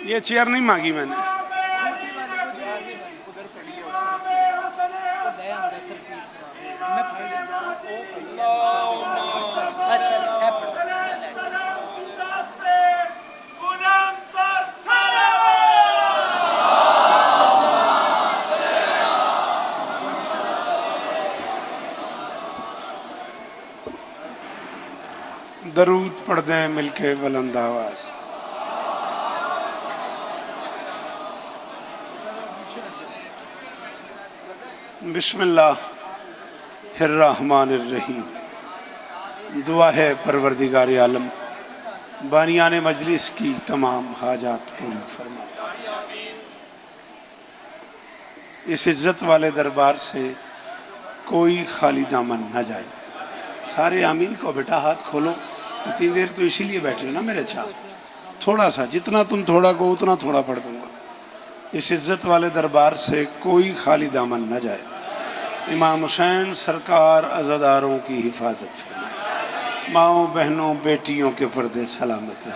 ये चेयर नहीं मांगी मैंने। दरूद पढ़ दें मिलके बुलंद आवाज। बिस्मिल्लाहिर्रहमानिर्रहीम। दुआ है परवरदिगार आलम बानियाने मजलिस की तमाम हाजात पूरी फरमा। इस इज्जत वाले दरबार से कोई खाली दामन न जाए। सारे आमीन को बेटा, हाथ खोलो। इतनी देर तो इसीलिए बैठे हो ना मेरे साथ। थोड़ा सा, जितना तुम थोड़ा को उतना थोड़ा पढ़ दूंगा। इस इज्जत वाले दरबार से कोई खाली दामन न जाए। इमाम हुसैन सरकार अज़ादारों की हिफाजत फरमाए। माओ बहनों बेटियों के पर्दे सलामत हैं।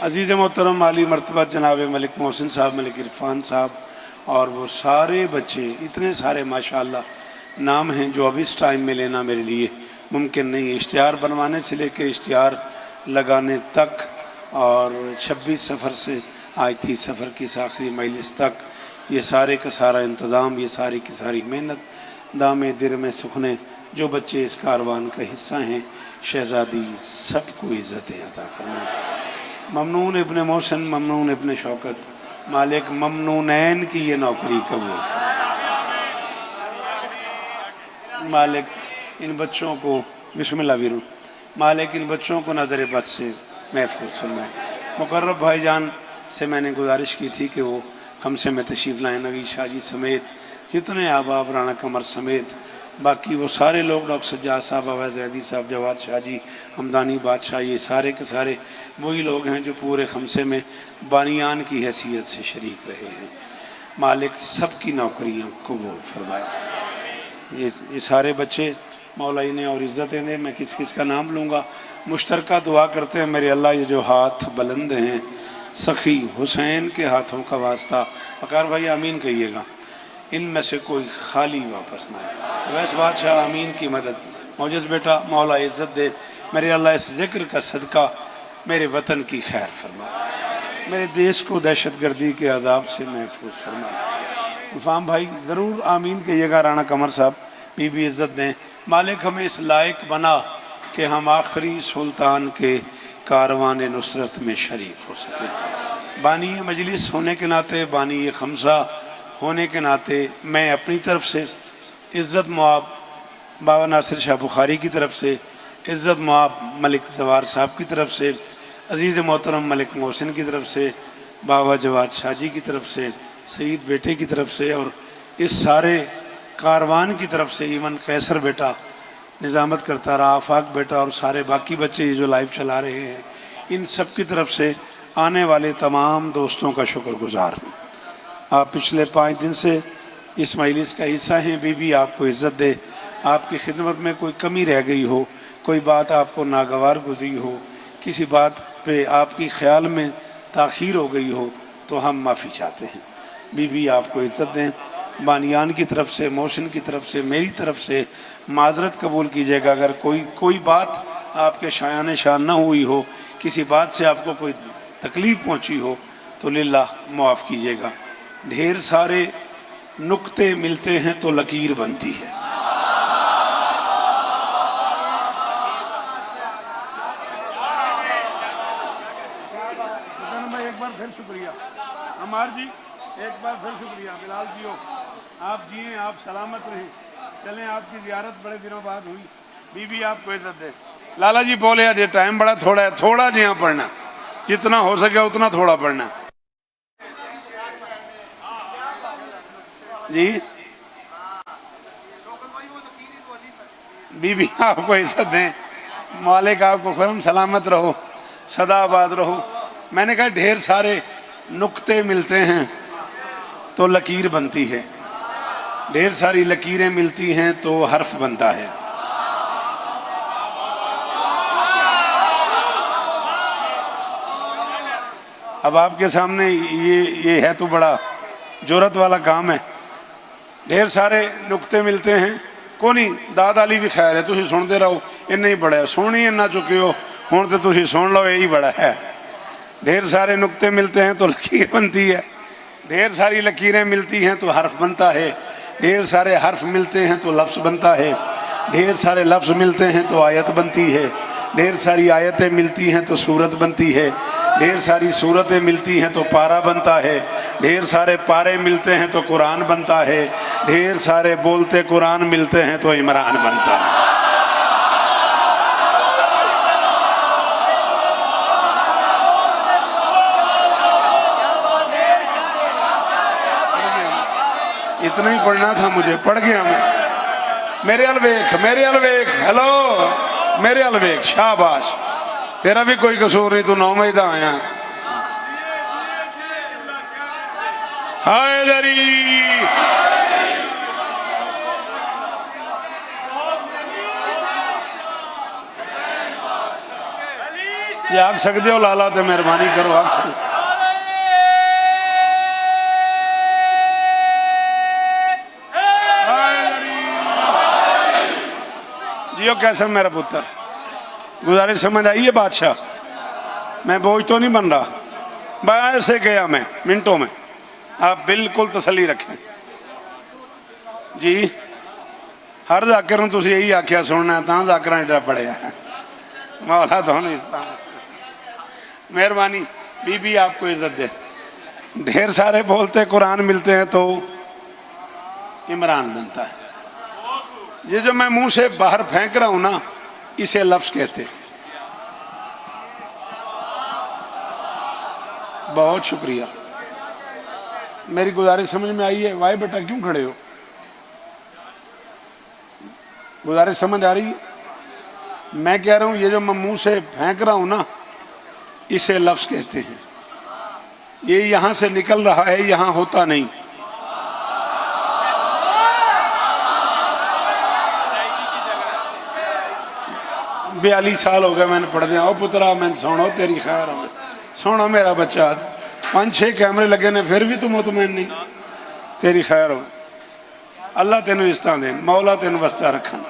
अजीज़ मोहतरम आली मर्तबा जनाब मलिक मोहसिन साहब, मलिक इरफान साहब और वो सारे बच्चे, इतने सारे माशाअल्लाह नाम हैं जो अब इस टाइम में लेना मेरे लिए मुमकिन नहीं है। इश्तिहार बनवाने से लेकर इश्तिहार लगाने तक और 26 सफ़र से आज 30 सफ़र की इस आखिरी मजलिस तक ये सारे का सारा इंतज़ाम, ये सारी की सारी मेहनत, दामे दिर में सुखने जो बच्चे इस कारवान का हिस्सा हैं, शहज़ादी सबको इज़्ज़तें अता फरमाए। ममनून इब्ने मोहसिन, ममनून इब्ने शौकत, मालिक ममनूनैन की ये नौकरी कबूल फरमाए। मालिक इन बच्चों को बिस्मिल्लाह वीरू, मालिक इन बच्चों को नज़र बद से महफूज फरमाए। मुकर्रब भाईजान से मैंने गुजारिश की थी कि वो खमसे में तशरीफ़ लाएँ। नवीद शाह जी समेत कितने आबाब, राना कमर समेत बाकी वो सारे लोग, डॉक्टर सज्जाद साहब, अवैज़ ज़ैदी साहब, जवाद शाह जी, हमदानी बादशाह, ये सारे के सारे वही लोग हैं जो पूरे खमसे में बानियान की हैसियत से शरीक रहे हैं। मालिक सब की नौकरियाँ कबूल फरमाए। ये सारे बच्चे मौला इन्हें और इज़्ज़तें दें। मैं किस किस का नाम लूँगा। मुश्तरका दुआ करते हैं मेरे अल्लाह, ये जो हाथ बुलंद हैं सखी हुसैन के हाथों का वास्ता, वकार भाई आमीन कहिएगा, इनमें से कोई खाली वापस ना आए। वैस बादशाह आमीन की मदद। मौजज़ बेटा मौला इज़्ज़त दे मेरे अल्लाह, इस ज़िक्र का सदका मेरे वतन की खैर फरमा, मेरे देश को दहशत गर्दी के अजाब से महफूज फरमा। इरफान भाई ज़रूर आमीन कहिएगा। राना कमर साहब बीबी इज़्ज़त दें। मालिक हमें इस लायक बना कि हम आखिरी सुल्तान के कारवान नुसरत में शरीक हो सके। बानी मजलिस होने के नाते, बानी खमसा होने के नाते मैं अपनी तरफ से इज़्ज़त मुआब बाबा नासिर शाह बुखारी की तरफ से, इज़्ज़त मुआब मलिक जवार साहब की तरफ से, अज़ीज़ मोहतरम मलिक मोहसिन की तरफ से, बाबा जवाद शाह जी की तरफ से, सईद बेटे की तरफ से और इस सारे कारवान की तरफ से, इवन कैसर बेटा निज़ामत करता रहा, आफाक बेटा और सारे बाकी बच्चे जो लाइव चला रहे हैं, इन सब की तरफ से आने वाले तमाम दोस्तों का शुक्रगुज़ार हूँ। आप पिछले 5 दिन से इस मजलिस का हिस्सा हैं। बीबी आपको इज़्ज़त दे। आपकी खिदमत में कोई कमी रह गई हो, कोई बात आपको नागवार गुजरी हो, किसी बात पे आपकी ख्याल में ताख़ीर हो गई हो तो हम माफ़ी चाहते हैं। बीबी आपको इज़्ज़त दें। बानियान की तरफ से, मोहसिन की तरफ से, मेरी तरफ से माजरत कबूल कीजिएगा। अगर कोई बात आपके शायान शान न हुई हो, किसी बात से आपको कोई तकलीफ़ पहुँची हो तो लिल्लाह माफ़ कीजिएगा। ढेर सारे नुक्ते मिलते हैं तो लकीर बनती है। एक बार फिर शुक्रिया अमार जी, एक बार फिर शुक्रिया बिलाल जी हो। आप जिए, आप सलामत रहें। चलें, आपकी ज़ियारत बड़े दिनों बाद हुई। बीबी आपको इज़्ज़त दे। लाला जी बोले अजय टाइम बड़ा थोड़ा है, थोड़ा जी यहाँ पढ़ना, जितना हो सके उतना थोड़ा पढ़ना जी। बीबी आपको इज़्ज़त दें। मालिक आपको खुरम सलामत रहो, सदा आबाद रहो। मैंने कहा ढेर सारे नुक्ते मिलते हैं तो लकीर बनती है, ढेर सारी लकीरें मिलती हैं तो हर्फ बनता है। अब आपके सामने ये है तो बड़ा जोरत वाला काम है। ढेर सारे नुक्ते मिलते हैं। को नहीं दाद वाली भी खैर है, तुम सुनते रहो, इन्ना ही बड़ा है। सोनी इन्ना चुके हो हूँ तो तुम सुन लो, यही बड़ा है। ढेर सारे नुक्ते मिलते हैं तो लकीर बनती है, ढेर सारी लकीरें मिलती हैं तो हर्फ बनता है, ढेर सारे हर्फ मिलते हैं तो लफ्ज़ बनता है, ढेर सारे लफ्ज़ मिलते हैं तो आयत बनती है, ढेर सारी आयतें मिलती हैं तो सूरत बनती है, ढेर सारी सूरतें मिलती हैं तो पारा बनता है, ढेर सारे पारे मिलते हैं तो कुरान बनता है, ढेर सारे बोलते कुरान मिलते हैं तो इमरान बनता है। इतना ही पढ़ना था मुझे, पढ़ गया मैं। मेरे अलवेख, मेरे अलवेख, हेलो मेरे अलवेख, शाबाश, तेरा भी कोई कसूर नहीं, तू 9 महीदा आया। हाय दरी ये आख सकते हो लाला तो मेहरबानी करो आख। जियो कैसा मेरा पुत्र, गुजारिश समझ आई है बादशाह? मैं बोझ तो नहीं बन रहा, बस ऐसे गया मैं मिनटों में, आप बिल्कुल तसल्ली रखें जी। हर जाकर तुम यही आख्या सुनना तो जाकर एडा पढ़िया मौला तो नहीं। मेहरबानी बीबी आपको इज्जत दे। ढेर सारे बोलते कुरान मिलते हैं तो इमरान बनता है। ये जो मैं मुंह से बाहर फेंक रहा हूं ना, इसे लफ्ज कहते हैं। बहुत शुक्रिया, मेरी गुजारिश समझ में आई है? वाई बेटा क्यों खड़े हो? गुजारिश समझ आ रही है? मैं कह रहा हूं ये जो मैं मुंह से फेंक रहा हूं ना, इसे लफ्ज कहते हैं। ये यहां से निकल रहा है, यहां होता नहीं। बयालीस साल हो गए मैंने पढ़ दिया। ओ पुत्रा मैंने सुनो तेरी खैर हो, सुनो मेरा बच्चा, 5-6 कैमरे लगे ने फिर भी तू मुतमैन नहीं, तेरी खैर हो। अल्लाह तेन इज्जत दे, मौला तेन वस्ता रखन।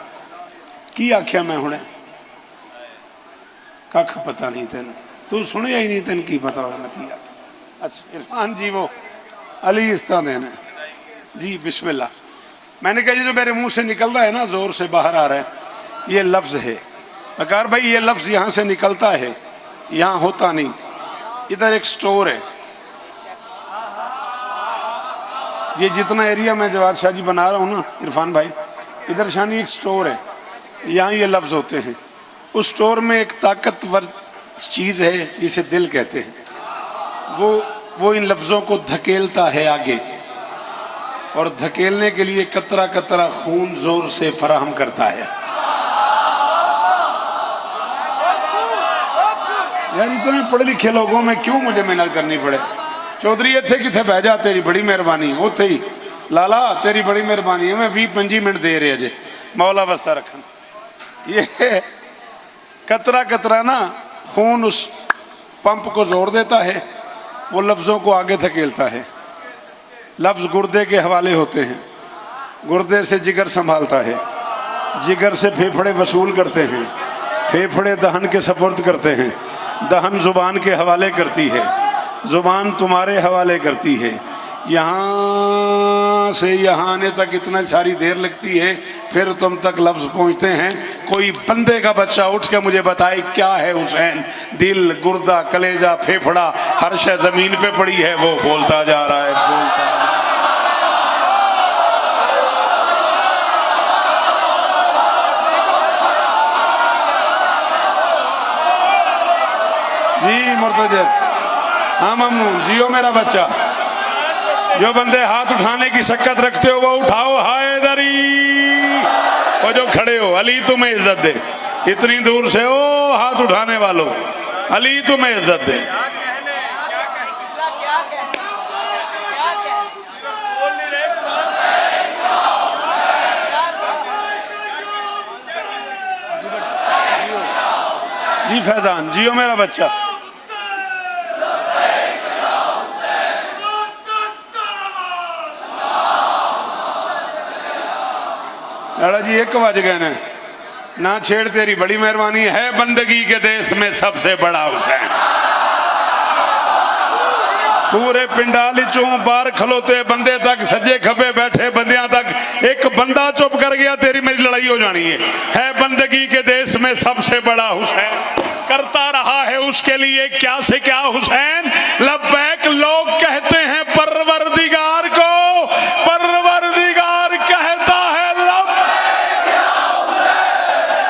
की आख्या मैं हुणे? कख पता नहीं तेन, तू सुनिया ही नहीं, तेन की पता हो मैं की आख्या। अच्छा इरफान जी वो अली इज्जत देने जी, बिस्मिल्लाह। मैंने कहा जो मेरे मुंह से निकल रहा है ना, जोर से बाहर आ रहा है, ये लफ्ज है। अकार भाई ये लफ्ज यहां से निकलता है, यहां होता नहीं। इधर एक स्टोर है, ये जितना एरिया मैं जवाद शाह जी बना रहा हूं ना इरफान भाई, इधर शानी एक स्टोर है, यहाँ ये लफ्ज होते हैं। उस स्टोर में एक ताकतवर चीज है जिसे दिल कहते हैं, वो इन लफ्जों को धकेलता है आगे, और धकेलने के लिए कतरा कतरा खून जोर से फराहम करता है। यार इतने पढ़े लिखे लोगों में क्यों मुझे मेहनत करनी पड़े? चौधरी इतने कितने बह जा, तेरी बड़ी मेहरबानी। उथे ही लाला तेरी बड़ी मेहरबानी है, मैं 20-25 मिनट दे रहे अजे, मौला वस्ता रखन। ये कतरा कतरा ना खून उस पंप को जोड़ देता है, वो लफ्जों को आगे धकेलता है। लफ्ज गुर्दे के हवाले होते हैं, गुर्दे से जिगर संभालता है, जिगर से फेफड़े वसूल करते हैं, फेफड़े दहन के सपुर्द करते हैं, दहन जुबान के हवाले करती है, जुबान तुम्हारे हवाले करती है। यहाँ से यहाँ आने तक इतना सारी देर लगती है, फिर तुम तक लफ्ज पहुँचते हैं। कोई बंदे का बच्चा उठ के मुझे बताए क्या है हुसैन? दिल, गुर्दा, कलेजा, फेफड़ा, हर शय जमीन पे पड़ी है, वो बोलता जा रहा है, बोलता जा रहा है। जी मुर्तज़, हाँ ममनून, जियो मेरा बच्चा। जो बंदे हाथ उठाने की शक्कत रखते हो वो उठाओ। हाय दरी, वो जो खड़े हो, अली तुम्हें इज्जत दे। इतनी दूर से हो हाथ उठाने वालों, अली तुम्हें इज्जत दे। जी फैजान, जियो मेरा बच्चा। लाला जी 1 बज गए ने ना छेड़, तेरी बड़ी मेहरबानी है, बंदगी के देश में सबसे बड़ा हुसैन। पूरे पिंडाल चों बाहर खलोते बंदे तक, सज्जे खबे बैठे बंदियां तक, एक बंदा चुप कर गया तेरी मेरी लड़ाई हो जानी है बंदगी के देश में सबसे बड़ा हुसैन। करता रहा है उसके लिए क्या से क्या हुसैन, लब्बैक लोग कहते हैं परवरदिगार को, परवरदिगार कहता है लब्बैक या हुसैन,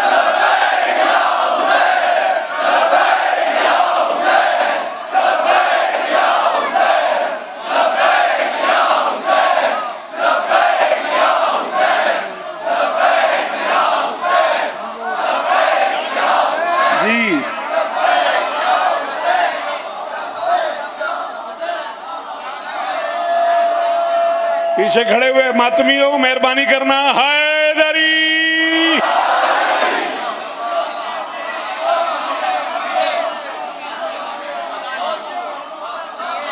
लब्बैक या हुसैन, लब्बैक या हुसैन, लब्बैक या हुसैन, लब्बैक या हुसैन, लब्बैक या हुसैन, लब्बैक या हुसैन, लब्बैक या हुसैन। जी पीछे खड़े हुए मातमियों मेहरबानी करना, हैदरी।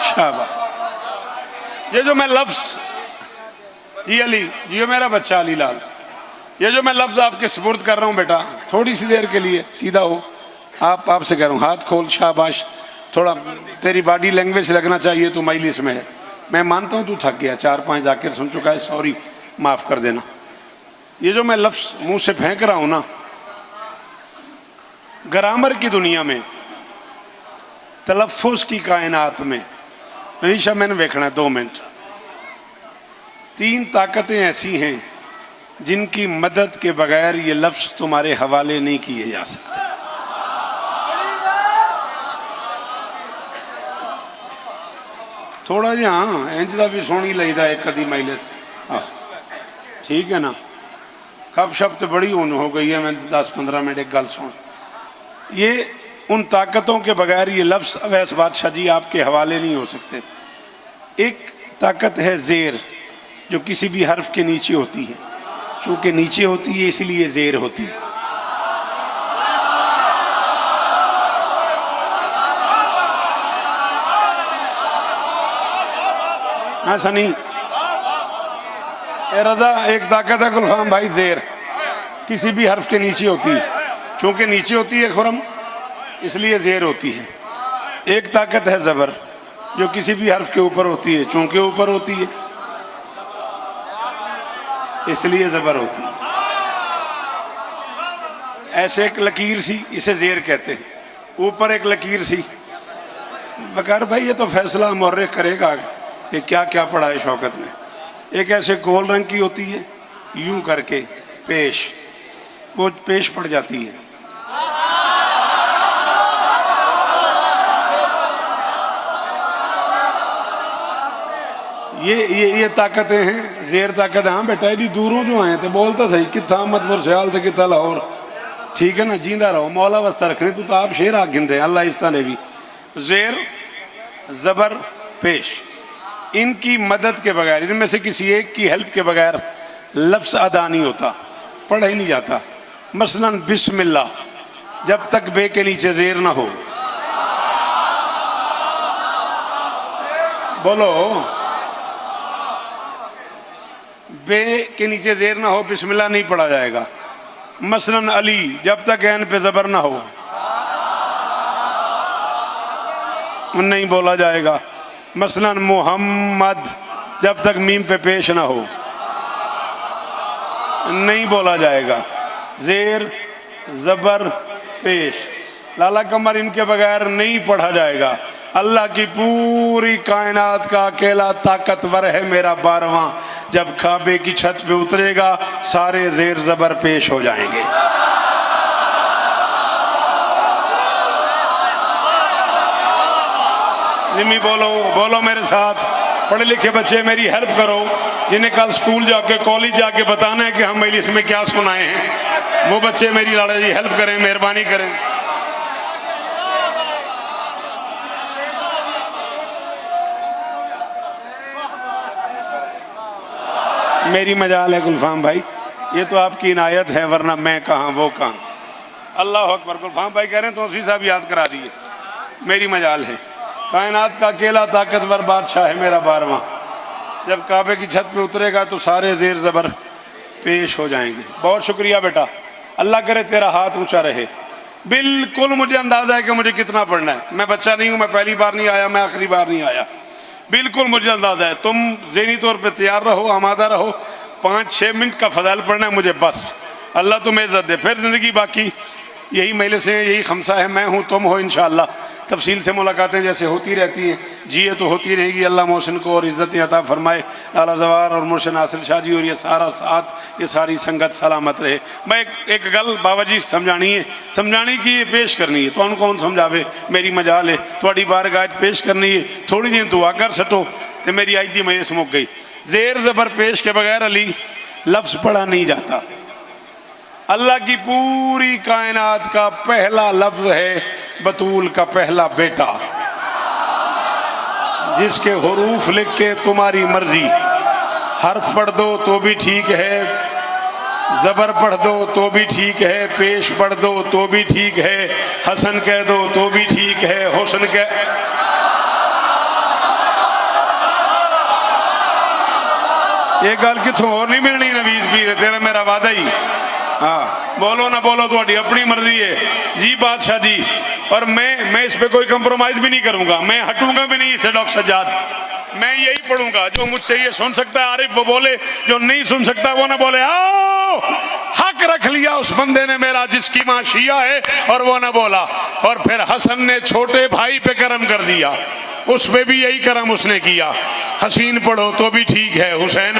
शाबाश। ये जो मैं लफ्ज, जी अली जी, ये मेरा बच्चा अली लाल, ये जो मैं लफ्ज आपके सुपुर्द कर रहा हूँ बेटा, थोड़ी सी देर के लिए सीधा हो, आपसे कह रहा हूँ हाथ खोल, शाबाश। थोड़ा तेरी बॉडी लैंग्वेज लगना चाहिए तू मजलिस में है। मैं मानता हूँ तू थक गया, 4-5 जाकिर सुन चुका है, सॉरी, माफ कर देना। ये जो मैं लफ्ज मुंह से फेंक रहा हूं ना, ग्रामर की दुनिया में, तलफ़ुज़ की कायनात में, हमेशा मैंने देखना 2 मिनट, 3 ताकतें ऐसी हैं जिनकी मदद के बगैर ये लफ्ज तुम्हारे हवाले नहीं किए जा सकते। थोड़ा जी हाँ इंज का भी सोनी लगता एक कदी माइलेज, हाँ ठीक है ना। खप शप तो बड़ी ऊन हो गई है, मैं 10-15 मिनट एक गल सुन। ये उन ताकतों के बगैर ये लफ्ज़ अवैस बादशाह जी आपके हवाले नहीं हो सकते। एक ताकत है ज़ेर, जो किसी भी हर्फ के नीचे होती है, चूँकि नीचे होती है इसलिए ज़ेर होती है। हाँ सनी रजा, एक ताकत है गुलफाम भाई ज़ेर, किसी भी हर्फ के नीचे होती है, चूँकि नीचे होती है खुरम इसलिए ज़ेर होती है। एक ताकत है ज़बर, जो किसी भी हर्फ के ऊपर होती है, चूँकि ऊपर होती है इसलिए ज़बर होती है। ऐसे एक लकीर सी, इसे ज़ेर कहते हैं, ऊपर एक लकीर सी। बकर भाई ये तो फैसला मुर्रिख करेगा कि क्या क्या पढ़ा है शौकत ने। एक ऐसे गोल रंग की होती है, यूं करके पेश, वो पेश पड़ जाती है। ये ताकतें हैं, ज़ेर ताकत। हाँ बेटा यदि दूरों जो आए थे बोलता सही, कितना अहमदपुर सियाल थे, कितना लाहौर, ठीक है ना, जींदा रहो, मौला वस्ता रख रहे तू तो आप शेर आ गिनते अल्लाह इस्ता ने भी। ज़ेर, ज़बर, पेश, इनकी मदद के बगैर, इनमें से किसी एक की हेल्प के बगैर लफ्ज़ अदा नहीं होता, पढ़ा ही नहीं जाता। मसलन बिस्मिल्लाह, जब तक बे के नीचे ज़ेर ना हो, बोलो, बे के नीचे ज़ेर ना हो बिस्मिल्लाह नहीं पढ़ा जाएगा। मसलन अली, जब तक ऐन पे ज़बर ना हो नहीं बोला जाएगा। मसलन मोहम्मद, जब तक मीम पे पेश ना हो नहीं बोला जाएगा। ज़ेर, ज़बर, पेश, लाला कमर, इनके बगैर नहीं पढ़ा जाएगा। अल्लाह की पूरी कायनात का अकेला ताकतवर है मेरा 12वां, जब काबे की छत पे उतरेगा सारे ज़ेर ज़बर पेश हो जाएंगे। जिम्मी बोलो, बोलो मेरे साथ, पढ़े लिखे बच्चे मेरी हेल्प करो, जिन्हें कल स्कूल जाके कॉलेज जाके बताना है कि हम मजलिस में क्या सुनाए हैं, वो बच्चे मेरी लाला जी हेल्प करें, मेहरबानी करें। मेरी मजाल है गुलफाम भाई, ये तो आपकी इनायत है, वरना मैं कहाँ वो कहाँ। अल्लाह अकबर। गुलफाम भाई कह रहे हैं तो उसी साहब याद करा दिए, मेरी मजाल है। कायनात का अकेला ताकतवर बादशाह है मेरा 12वां, जब काबे की छत पे उतरेगा तो सारे ज़ेर ज़बर पेश हो जाएंगे। बहुत शुक्रिया बेटा, अल्लाह करे तेरा हाथ ऊंचा रहे। बिल्कुल मुझे अंदाज़ा है कि मुझे कितना पढ़ना है। मैं बच्चा नहीं हूँ, मैं पहली बार नहीं आया, मैं आखिरी बार नहीं आया। बिल्कुल मुझे अंदाज़ा है। तुम ज़हनी तौर पे तैयार रहो, आमादा रहो। 5-6 मिनट का फ़ज़ाइल पढ़ना है मुझे बस। अल्लाह तुम्हें इज़्ज़त दे। फिर ज़िंदगी बाकी यही मजलिसें हैं, यही खमसा है, मैं हूँ, तुम हो। इंशाअल्लाह तफसील से मुलाकातें जैसे होती रहती हैं, जिए तो होती रहेगी। अल्लाह मोहसिन को और इज़्ज़त अता फरमाए। आला ज़वार और मुर्शिद नासिर शाह जी और ये सारा साथ, ये सारी संगत सलामत रहे। मैं एक गल बाबा जी समझानी है, समझानी की ये पेश करनी है। तो कौन समझावे, मेरी मजाल है थोड़ी बारगाह पेश करनी है। थोड़ी जी दुआ कर सटो तो मेरी आई दी मजलिस मुक गई। ज़ेर ज़बर पेश के बगैर अली लफ्ज़ पढ़ा नहीं जाता। अल्लाह की पूरी कायनात का पहला लफ्ज़ है बतूल का पहला बेटा, जिसके हुरूफ लिख के तुम्हारी मर्जी। हर्फ पढ़ दो तो भी ठीक है, ज़बर पढ़ दो तो भी ठीक है, पेश पढ़ दो तो भी ठीक है, हसन कह दो तो भी ठीक है, हुस्न कह। ये गल कितों और नहीं मिलनी नवीज पीर, तेरा मेरा वादा ही। हाँ बोलो ना बोलो थोड़ी अपनी मर्जी है जी बादशाह जी। और मैं इस पे कोई कंप्रोमाइज भी नहीं करूंगा, मैं हटूंगा भी नहीं इससे। डॉक्टर सज्जाद, मैं यही पढ़ूंगा। जो मुझसे ये सुन सकता है आरिफ वो बोले, जो नहीं सुन सकता वो ना बोले। आओ, हक रख लिया उस बंदे ने मेरा जिसकी माँ शिया है और वो ना बोला। और फिर हसन ने छोटे भाई पे करम कर दिया, उस पे भी यही करम उसने किया। हसीन पढ़ो तो भी ठीक है, हुसैन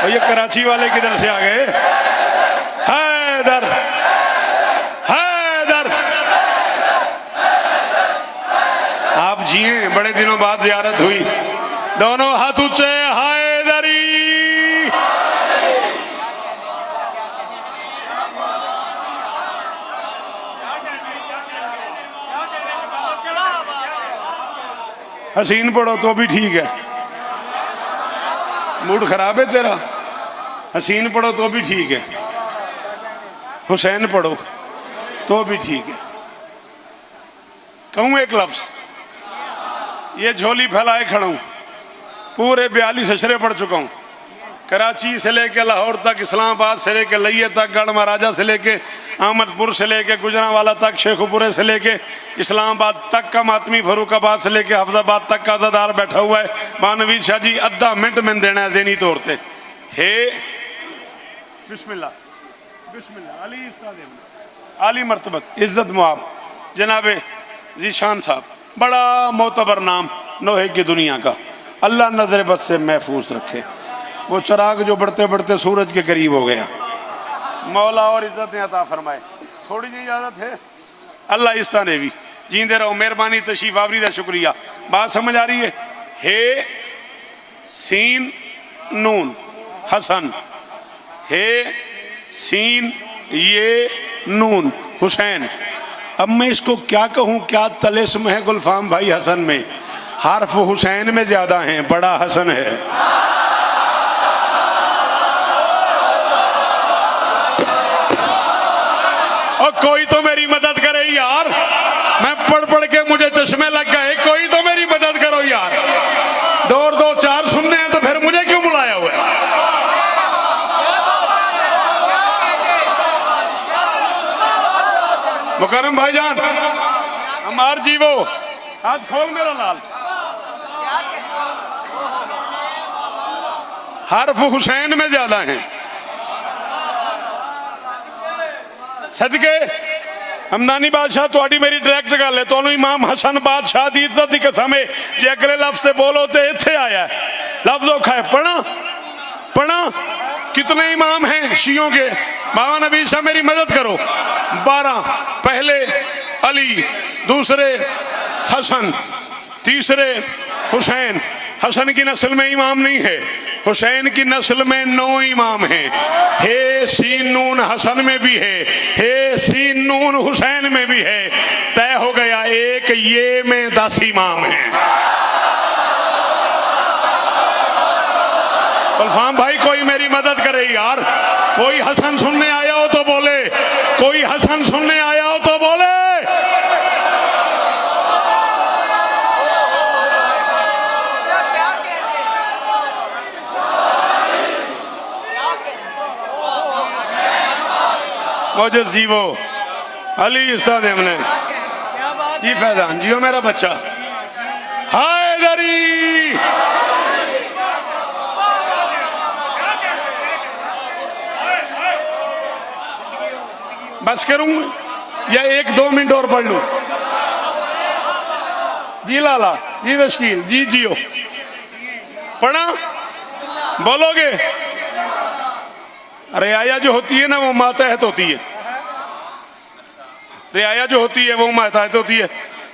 और ये कराची वाले किधर से आ गए? हैदर हैदर, आप जिए, बड़े दिनों बाद ज़ियारत हुई। दोनों हाथ ऊंचे, हैदरी। हसीन पढ़ो तो भी ठीक है, मूड खराब है तेरा। हसीन पढ़ो तो भी ठीक है, हुसैन पढ़ो तो भी ठीक है। कहूँ एक लफ्ज़, ये झोली फैलाए खड़ा हूँ, पूरे 42 अशरे पढ़ चुका हूँ। कराची से लेके लाहौर तक, इस्लामाबाद से लेके लइये तक, गढ़ महाराजा से लेके अहमदपुर से लेके गुजरांवाला तक, शेखुपुरे से लेके इस्लामाबाद तक का मातमी, फरूखाबाद से लेके हफ्जाबाद तक का अज़ादार बैठा हुआ है। बानवीर शाह जी अद्धा मिनट में देना है ज़हनी तौर पे। हे बिस्मिल्लाह बिस्मिल्लाह। अली आली मर्तबत इज़्ज़त मुआब जनाब ज़ीशान साहब, बड़ा मोतबर नाम नोहे की दुनिया का। अल्लाह नज़र बद से महफूज रखे। वो चिराग जो बढ़ते बढ़ते सूरज के करीब हो गया, मौला और इज्जत अता फरमाए। थोड़ी जी इजाज़त है, अल्लाह इस तरह भी जींदे रहो। मेहरबानी तशरीफ आवरी का शुक्रिया। बात समझ आ रही है? हे सीन नून हसन, हे सीन ये नून हुसैन। अब मैं इसको क्या कहूँ, क्या तलिस्म है गुलफाम भाई हसन में? हर्फ हुसैन में ज़्यादा हैं, बड़ा हसन है। और कोई तो मेरी मदद करे यार, मैं पढ़ पढ़ के मुझे चश्मे लग गए। कोई तो मेरी मदद करो यार। 2 और 2 4 सुनने हैं तो फिर मुझे क्यों बुलाया हुआ है? मुकरम भाईजान, हमार जीवो, हाथ खोल मेरा लाल। हर्फ हुसैन में ज्यादा हैं। सदके हमदानी बादशाह थोड़ी मेरी डायरेक्ट गल है। तो इमाम हसन बादशाह की इज्जत की कसम है, जे अगले लफ्ज से बोलो तो इत्थे आया है। लफ्ज औखा है, पढ़ा पढ़ा। कितने इमाम हैं शियों के? बाबा नबी शाह मेरी मदद करो। 12, पहले अली, दूसरे हसन, तीसरे हुसैन। हसन की नस्ल में इमाम नहीं है, हुसैन की नस्ल में 9 इमाम हैं। हे सीन नून हसन में भी है, हे सीन नून हुसैन में भी है। तय हो गया एक ये में 10 इमाम हैं। गुलफाम भाई कोई मेरी मदद करे यार। कोई हसन सुनने आया हो तो बोले, कोई हसन सुनने आया हो तो बोले। मोजस जी वो अली उस्ताद हमने जी फैजान जियो मेरा बच्चा हैदरी। बस करूं या 1-2 मिनट और पढ़ लूं? जी लाला जी तशकील जी जियो पढ़ा बोलोगे? रियाया जो होती है ना वो मातहत होती है, रियाया जो होती है वो मातहत होती है।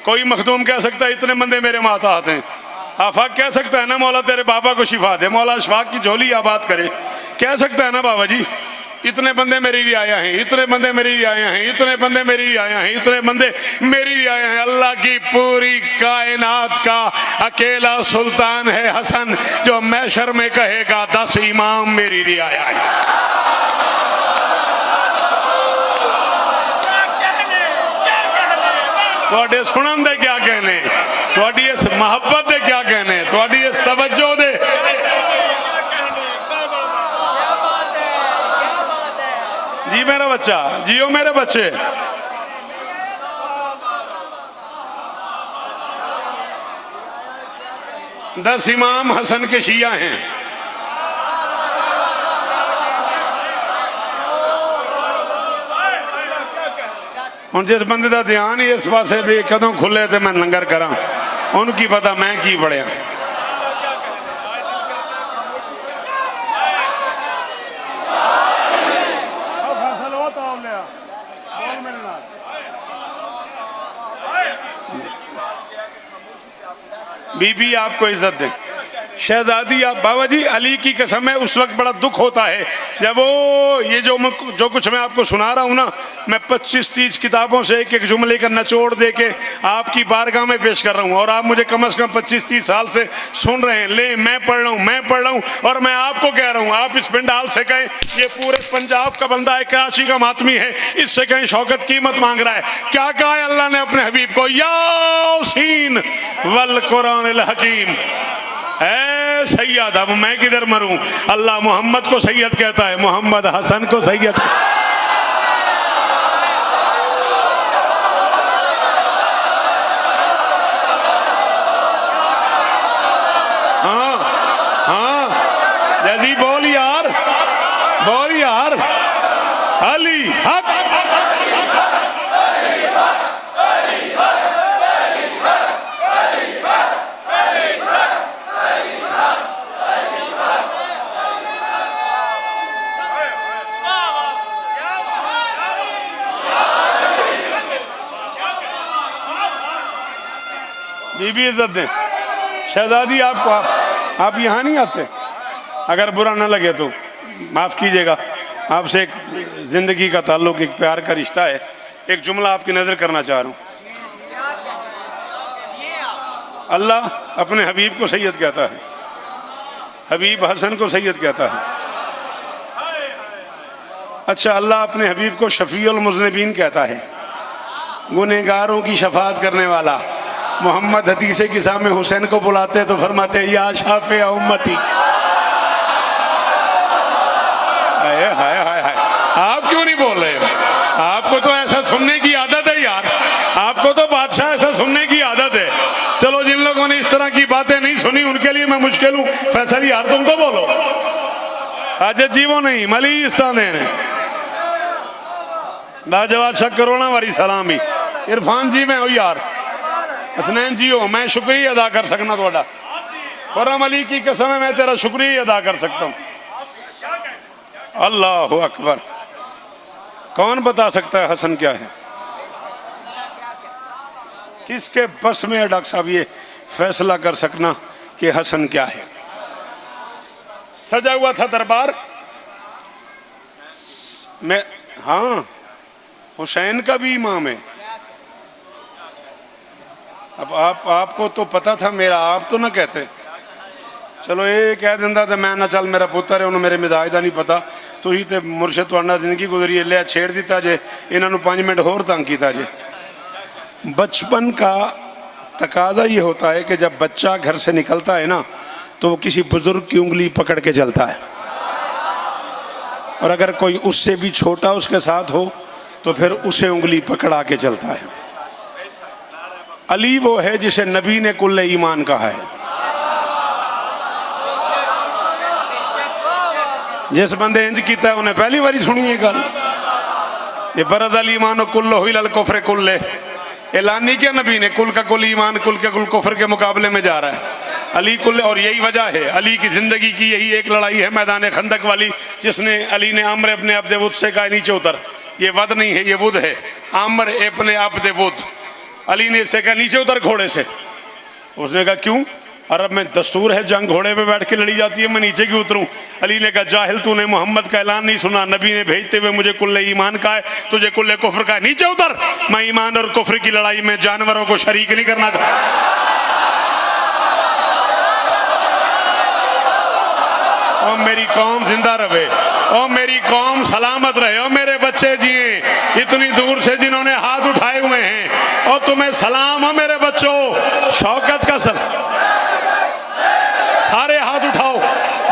कोई मखदूम कह सकता है इतने बंदे मेरे मातहत हैं, आफाक कह सकता है ना मौला तेरे बाबा को शिफा दे, मौला अशफाक की झोली आबाद करे, कह सकता है ना बाबा जी इतने बंदे मेरी रियाया हैं, इतने बंदे मेरी रियाया हैं, इतने बंदे मेरी रियाया हैं, इतने बंदे मेरी रियाया हैं। अल्लाह की पूरी कायनात का अकेला सुल्तान है हसन जो मैशर में कहेगा 10 इमाम मेरी रियाया है। थोड़े सुनन दे क्या कहने, थोड़ी इस मोहब्बत दे क्या कहने, थोड़ी इस तवज्जो दे। जी मेरा बच्चा जियो मेरे बच्चे। दस इमाम हसन के शिया हैं। हुण जिस बंदे का ध्यान ही इस पासे भी कदों खुले तो मैं लंगर करा, उनकी पता मैं की पढ़िया। बीबी आपको इज्जत दे, शहजादी आप बाबा जी अली की कसम है उस वक्त बड़ा दुख होता है जब वो ये जो कुछ मैं आपको सुना रहा हूँ ना, मैं 25-30 किताबों से एक एक जुमले का निचोड़ दे के आपकी बारगाह में पेश कर रहा हूँ और आप मुझे कम से कम 25-30 साल से सुन रहे हैं। ले मैं पढ़ रहा हूँ और मैं आपको कह रहा हूँ, आप इस पिंडाल से कहें ये पूरे पंजाब का बंदा है, कराची का मातमी है, इससे कहीं शौकत कीमत मांग रहा है। क्या कहा है अल्लाह ने अपने हबीब को, यासीन वल कुरानिल हकीम। सैयद, अब मैं किधर मरूं, अल्लाह मोहम्मद को सैयद कहता है, मोहम्मद हसन को सैयद। हाँ हाँ जैसी बोल यार, बोल यार, अली हक। बीबी इज्जत दें। शहजादी आपको आप यहाँ नहीं आते, अगर बुरा ना लगे तो माफ़ कीजिएगा, आपसे एक ज़िंदगी का ताल्लुक़, एक प्यार का रिश्ता है। एक जुमला आपकी नज़र करना चाह रहा हूँ। अल्लाह अपने हबीब को सैयद कहता है, हबीब हसन को सैयद कहता है। अच्छा, अल्लाह अपने हबीब को शफ़ीउल मुज़निबीन कहता है, गुनहगारों की शफाअत करने वाला। मोहम्मद हदीसे किसा में हुसैन को बुलाते तो फरमाते या शाफे उम्मती। हाय हाय हाय हाय, आप क्यों नहीं बोल रहे हो? आपको तो ऐसा सुनने की आदत है यार, आपको तो बादशाह ऐसा सुनने की आदत है। चलो जिन लोगों ने इस तरह की बातें नहीं सुनी उनके लिए मैं मुश्किल हूँ। फैसल यार तुम तो बोलो। अजय जीवो नहीं मली इस्ताने ने लाजवाब शक करोना वारी सलामी। इरफान जी मैं हो यार, हसनैन जी हो, मैं शुक्रिया अदा कर सकना थोड़ा। खुर्रम अली की कसम है मैं तेरा शुक्रिया अदा कर सकता हूँ। अल्लाह अकबर। कौन बता सकता है हसन क्या है? किसके बस में है डॉक्टर साहब ये फैसला कर सकना कि हसन क्या है? सजा हुआ था दरबार में। हाँ, हुसैन का भी इमाम है। अब आपको तो पता था मेरा, आप तो ना कहते। चलो ये कह दिंदा तो मैं ना चल मेरा पुत्र है, उन्होंने मेरे मिजाज का नहीं पता, तो ही तो मुर्शद तुहाडा जिंदगी गुजरी लिया छेड़ दिता जे, इन्होंने 5 मिनट होर तंग किया जे। बचपन का तकाजा ये होता है कि जब बच्चा घर से निकलता है ना तो वो किसी बुजुर्ग की उंगली पकड़ के चलता है, और अगर कोई उससे भी छोटा उसके साथ हो तो फिर उसे उंगली पकड़ा के चलता है। अली वो है जिसे नबी ने कुल्ले ईमान कहा है। जिस बंदे इंज किया उन्हें पहली बारी सुनी है गल। ये बरद अल ईमान कुल्लो हिल कुफर कुल्ले, ऐलानी क्या नबी ने कुल का कुल ईमान कुल के कुल कुफर के मुकाबले में जा रहा है। अली कुल, और यही वजह है अली की ज़िंदगी की यही एक लड़ाई है मैदान खंदक वाली, जिसने अली ने आमर अपने अब्दे वुद से कहा नीचे उतर। ये वद नहीं है, ये वुद है। आमर अपने अब्दे वुद, अली ने इससे कहा नीचे उतर घोड़े से। उसने कहा क्यों? अरब में दस्तूर है जंग घोड़े पे बैठ के लड़ी जाती है, मैं नीचे क्यों उतरूं? अली ने कहा जाहिल, तूने मोहम्मद का ऐलान नहीं सुना? नबी ने भेजते हुए मुझे कुल्ले ईमान का है, तुझे कुल्ले कुफ्र का है, नीचे उतर। मैं ईमान और कुफ्र की लड़ाई में जानवरों को शरीक नहीं करना चाहता। ओ मेरी कौम जिंदा रहे, ओ मेरी कौम सलामत रहे, ओ मेरे बच्चे जिए इतनी दूर से जिन्होंने हाथ उठाए हुए हैं, और तुम्हें सलाम हो मेरे बच्चों। शौकत का सारे हाथ उठाओ,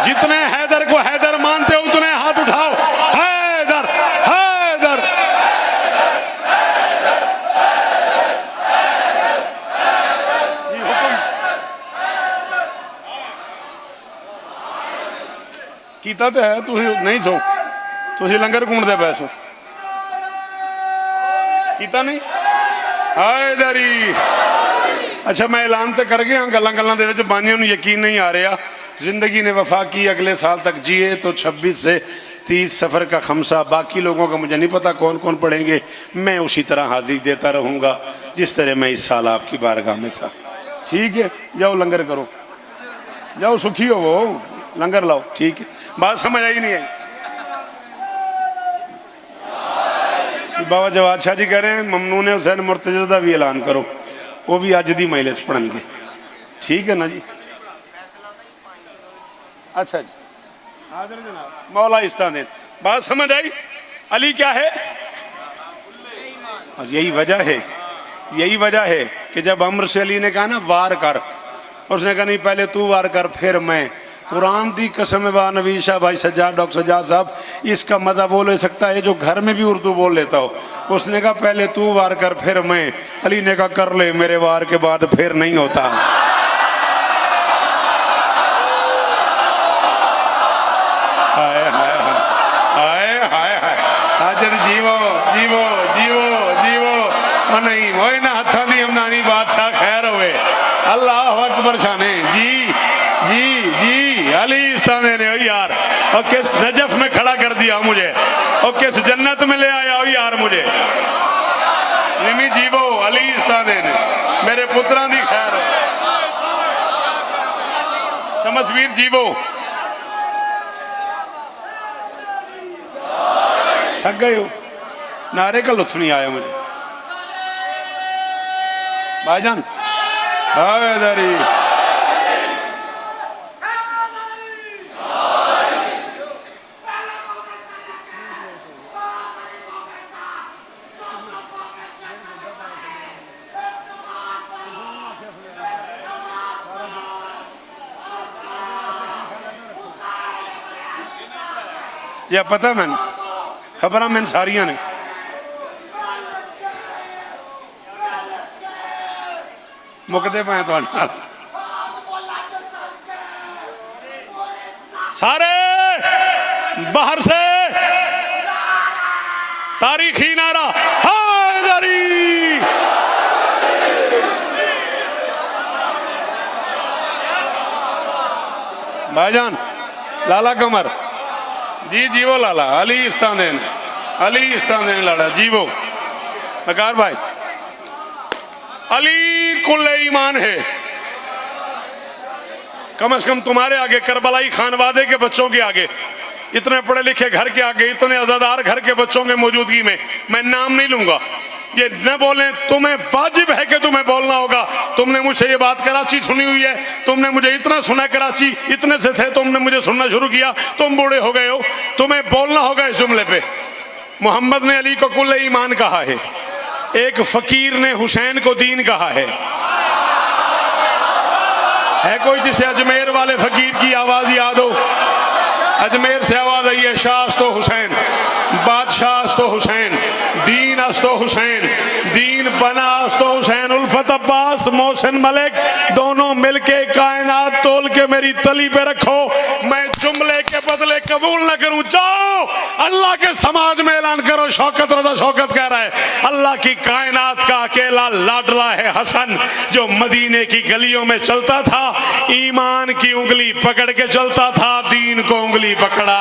जितने हैदर को हैदर मानते हो उतने हाथ उठाओ। हैदर हैदर कीता तो है, तुम नहीं सो, तुम लंगर घूमते पैसो कीता नहीं। हैदरी अच्छा मैं ऐलान तो कर गया, गल्लां गल्लां दे विच बानियां नूं यकीन नहीं आ रहा। जिंदगी ने वफा की, अगले साल तक जिए तो 26 से 30 सफ़र का खमसा, बाकी लोगों का मुझे नहीं पता कौन कौन पढ़ेंगे। मैं उसी तरह हाजिरी देता रहूँगा जिस तरह मैं इस साल आपकी बारगाह में था। ठीक है, जाओ लंगर करो, जाओ सुखी हो वो, लंगर लाओ। ठीक है, बात समझ आई नहीं आई? बाबा जवाद शाह जी कह रहे हैं ममनून हुसैन मुर्तज़ा का भी ऐलान करो, वो भी अज दी महिला पढ़नगे। ठीक है ना जी? अच्छा जी, हाज़िर जनाब मौला इस्तानेद। बात समझ आई? अली क्या है? और यही वजह है, यही वजह है कि जब अमर से अली ने कहा ना वार कर, उसने कहा नहीं पहले तू वार कर फिर मैं। कुरान दी कसम बा नबी शाह भाई सज्जाद, डॉक्टर सज्जाद साहब, इसका मज़ा वो ले सकता है जो घर में भी उर्दू बोल लेता हो। उसने कहा पहले तू वार कर फिर मैं। अली ने कहा कर ले, मेरे वार के बाद फिर नहीं होता। हाय हाय हाय हाय हाय, हाजर जीवो जीवो जीवो जीवो। और नहीं मोए ना हथा दी हमदानी बादशाह खैर हुए। अल्लाह अकबर शाने जी जी जी। अली सामने ने यार, और किस नजफ में खड़ा कर दिया मुझे, और किस जन्नत में ले आया हो यार मुझे। निमी जीवो अली इस्तादे ने मेरे पुत्रां दी खैर हो। शमसवीर जीवो। थक गए हो? नारे का लुत्फ नहीं आया मुझे भाईजान। हैदरी जी पता मैंने खबर मैंने सारिया ने। मुकते पे थोड़े सारे बाहर से तारीखी नारा हैदरी। भाईजान लाला कमर जी जीवो लाला। अली इस्तांदेन, अली इस्तांदेन लाला जीवो। नकार भाई अली कुल्ले ईमान है। कम से कम तुम्हारे आगे, करबलाई खानवादे के बच्चों के आगे, इतने पढ़े लिखे घर के आगे, इतने अज़ादार घर के बच्चों के मौजूदगी में मैं नाम नहीं लूंगा। ये न बोलें, तुम्हें वाजिब है कि तुम्हें बोलना होगा। तुमने मुझसे ये बात कराची सुनी हुई है, तुमने मुझे इतना सुना कराची, इतने से थे तुमने मुझे सुनना शुरू किया, तुम बूढ़े हो गए हो, तुम्हें बोलना होगा इस जुमले पे। मोहम्मद ने अली को कुल्ले ईमान कहा है, एक फकीर ने हुसैन को दीन कहा है कोई जिसे अजमेर वाले फकीर की आवाज याद हो? अजमेर से आवाज आई है शास तो हुसैन। बादशाह अस्तो हुसैन, दीन अस्तो हुसैन, दीन पना अस्तो हुसैन, उल्फत अब्बास, मोहसिन मलिक, दोनों मिलके कायनात तोल के मेरी तली पे रखो। मैं जुमले के बदले कबूल न करूं। जाओ अल्लाह के समाज में ऐलान करो। शौकत रजा शौकत कह रहा है, अल्लाह की कायनात का अकेला लाडला है हसन, जो मदीने की गलियों में चलता था, ईमान की उंगली पकड़ के चलता था, दीन को उंगली पकड़ा।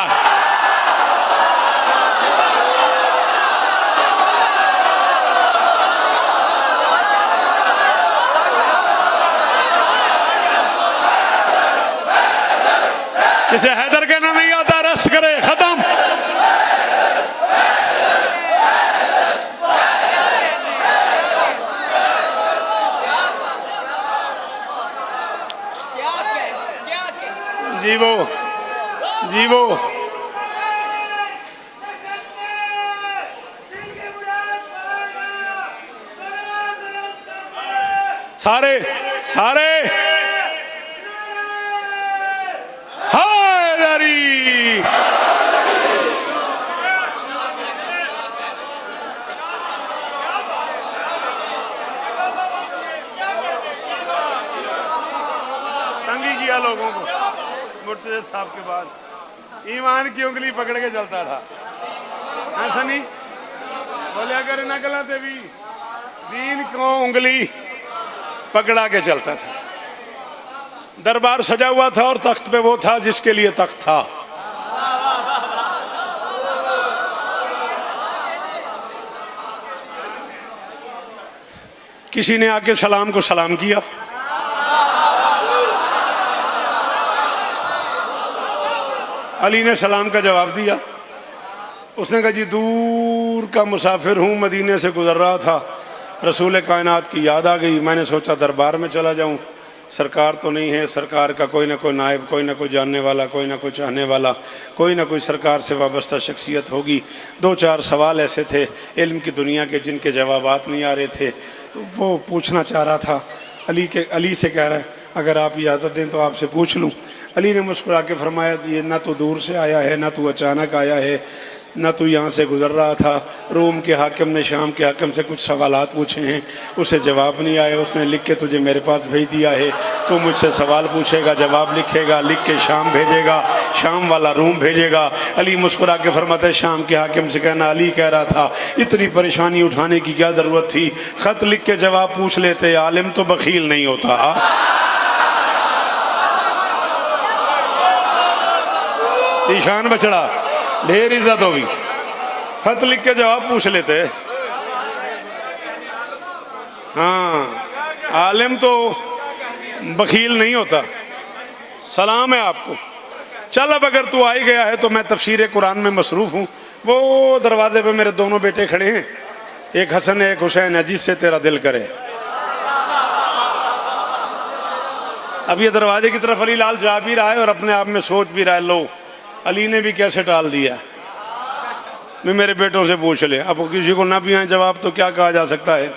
जिसे हैदर कहना नहीं आता अरेस्ट करे, खत्म। जीवो जीवो। सारे सारे हैदरी। तंगी किया लोगों को मुर्तज़ा साहब के बाद, ईमान की उंगली पकड़ के चलता था। ऐसा नहीं बोले अगर ना गलत भी, दीन को उंगली पकड़ा के चलता था। दरबार सजा हुआ था और तख्त पे वो था जिसके लिए तख्त था। किसी ने आके सलाम को सलाम किया, अली ने सलाम का जवाब दिया। उसने कहा जी दूर का मुसाफिर हूँ, मदीने से गुजर रहा था, रसूल कायनात की याद आ गई, मैंने सोचा दरबार में चला जाऊँ। सरकार तो नहीं है, सरकार का कोई ना कोई नायब, कोई ना कोई जानने वाला, कोई ना कोई चाहने वाला, कोई ना कोई सरकार से वाबस्ता शख्सियत होगी। दो चार सवाल ऐसे थे इल्म की दुनिया के जिनके जवाबात नहीं आ रहे थे, तो वो पूछना चाह रहा था। अली से कह रहा है अगर आप इजाज़त दें तो आपसे पूछ लूँ। अली ने मुस्कुरा के फरमाया ये ना तो दूर से आया है, ना तो अचानक आया है, ना तो यहाँ से गुज़र रहा था। रोम के हाकिम ने शाम के हाकिम से कुछ सवालात पूछे हैं, उसे जवाब नहीं आया, उसने लिख के तुझे मेरे पास भेज दिया है। तो मुझसे सवाल पूछेगा, जवाब लिखेगा, लिख के शाम भेजेगा, शाम वाला रोम भेजेगा। अली मुस्कुरा के फरमाते शाम के हाकिम से कहना अली कह रहा था इतनी परेशानी उठाने की क्या ज़रूरत थी, ख़त लिख के जवाब पूछ लेते, आलिम तो बखील नहीं होता। ईशान बछड़ा ढेर इज्जत होगी, खत लिख के जवाब पूछ लेते। हाँ, आलिम तो बखील नहीं होता। सलाम है आपको। चल अब अगर तू आ ही गया है तो मैं तफसीर कुरान में मसरूफ़ हूँ। वो दरवाजे पे मेरे दोनों बेटे खड़े हैं, एक हसन है एक हुसैन है, जिससे तेरा दिल करे। अब ये दरवाजे की तरफ अली लाल जा भी रहा है और अपने आप में सोच भी रहा है, लो अली ने भी कैसे टाल दिया। मैं मेरे बेटों से पूछ ले, अब किसी को ना भी आए जवाब तो क्या कहा जा सकता है।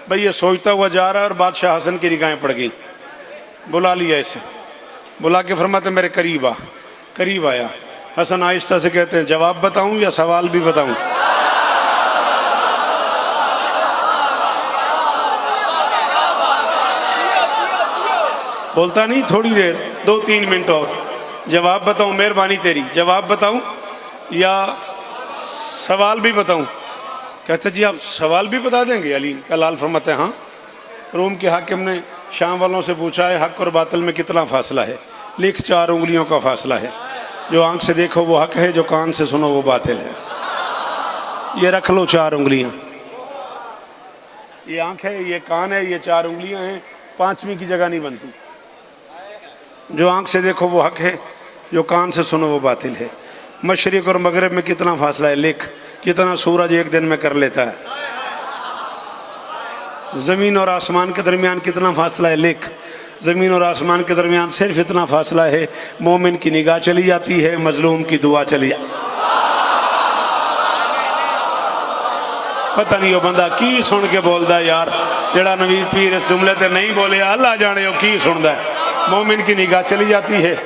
भाई ये सोचता हुआ जा रहा है और बादशाह हसन की निगाहें पड़ गई। बुला लिया इसे, बुला के फरमाते मेरे करीब आ। करीब आया, हसन आहिस्ता से कहते हैं जवाब बताऊं या सवाल भी बताऊं। बोलता नहीं, थोड़ी देर 2-3 मिनट और, जवाब बताऊं, मेहरबानी तेरी, जवाब बताऊं या सवाल भी बताऊं। कहते जी आप सवाल भी बता देंगे। अली का लाल फरमाते हैं हाँ। रोम के हाकिम ने शाम वालों से पूछा है हक और बातिल में कितना फासला है। लिख 4 उंगलियों का फासला है। जो आंख से देखो वो हक है, जो कान से सुनो वो बातिल है। ये रख लो 4 उंगलियां। ये आंख है, ये कान है, ये 4 उंगलियां हैं, 5वीं की जगह नहीं बनती। जो आंख से देखो वो हक है, जो कान से सुनो वो बातिल है। मशरिक और मगरिब में कितना फासला है, लिख। कितना सूरज एक दिन में कर लेता है। ज़मीन और आसमान के दरमियान कितना फासला है, लिख। ज़मीन और आसमान के दरमियान सिर्फ इतना फासला है, मोमिन की निगाह चली जाती है, मजलूम की दुआ चली जाती। पता नहीं वो बंदा की सुन के बोलता है यार, जड़ा नबी पीर इस जुमले ते नहीं बोले, अल्लाह जाने वो की सुनता है। मोमिन की निगाह चली जाती है,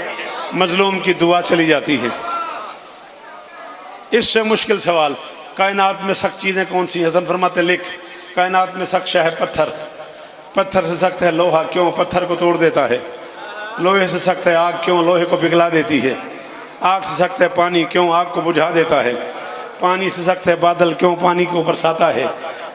मजलूम की दुआ चली जाती है। इससे मुश्किल सवाल, कायनात में सख्त चीज़ें कौन सी हैं? हज़रत फरमाते लिख, कायनात में सख्त है पत्थर, पत्थर से सख्त है लोहा, क्यों? पत्थर को तोड़ देता है। लोहे से सख्त है आग, क्यों? लोहे को पिघला देती है। आग से सख्त है पानी, क्यों? आग को बुझा देता है। पानी से सख्त है बादल, क्यों? पानी को बरसाता है।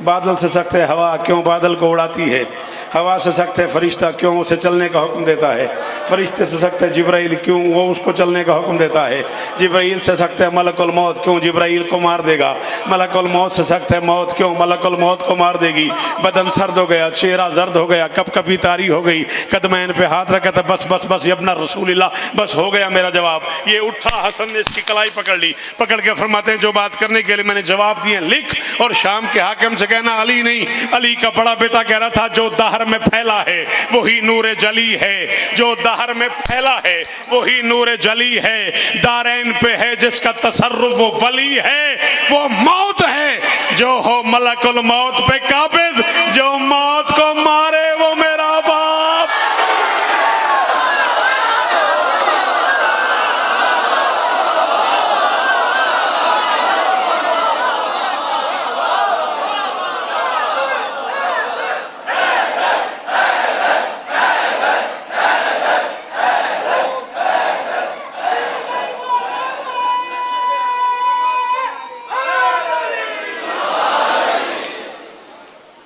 बादल से सख्त है हवा, क्यों? बादल को उड़ाती है। हवा से सख्त है फरिश्ता, क्यों? उसे चलने का हुक्म देता है। फरिश्ते से सख्त है जिब्राइल, क्यों? वो उसको चलने का हुक्म देता है। जिब्राइल से सख्त है मलकुल मौत, क्यों? जिब्राइल को मार देगा। मलकुल मौत से सख्त है मौत, क्यों? मलकुल मौत को मार देगी। बदन सर्द हो गया, चेहरा जर्द हो गया, कप कपी तारी हो गई, कदमैन पे हाथ रखा था, बस बस बस यब्ना रसूलिल्लाह, बस हो गया मेरा जवाब। ये उठा, हसन ने इसकी कलाई पकड़ ली, पकड़ के फरमाते हैं जो बात करने के लिए मैंने जवाब दिए लिख, और शाम के हाकिम से कहना अली नहीं, अली का बड़ा बेटा कह रहा था जो दहर में फैला है वही नूर जली है, जो दहर में फैला है वही नूर जली है। दारैन पे है जिसका तसर्रुफ वो वली है, वो मौत है जो हो मलकुल मौत पे काबिज, जो मौत को मारे वो मेरा बाप।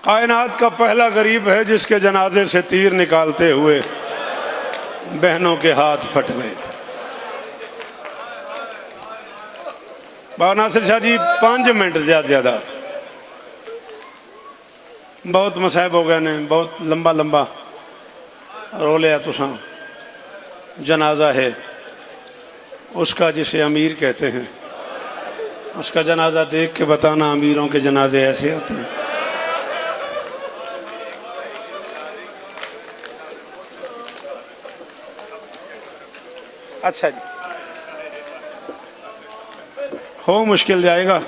कायनात का पहला गरीब है जिसके जनाजे से तीर निकालते हुए बहनों के हाथ फट गए। बाबा नासिर शाह जी 5 मिनट ज़्यादा बहुत मसाइब हो गए ने, बहुत लंबा लंबा रो लिया तुसा। जनाजा है उसका जिसे अमीर कहते हैं, उसका जनाजा देख के बताना अमीरों के जनाजे ऐसे होते हैं। अच्छा जी, हो मुश्किल जाएगा।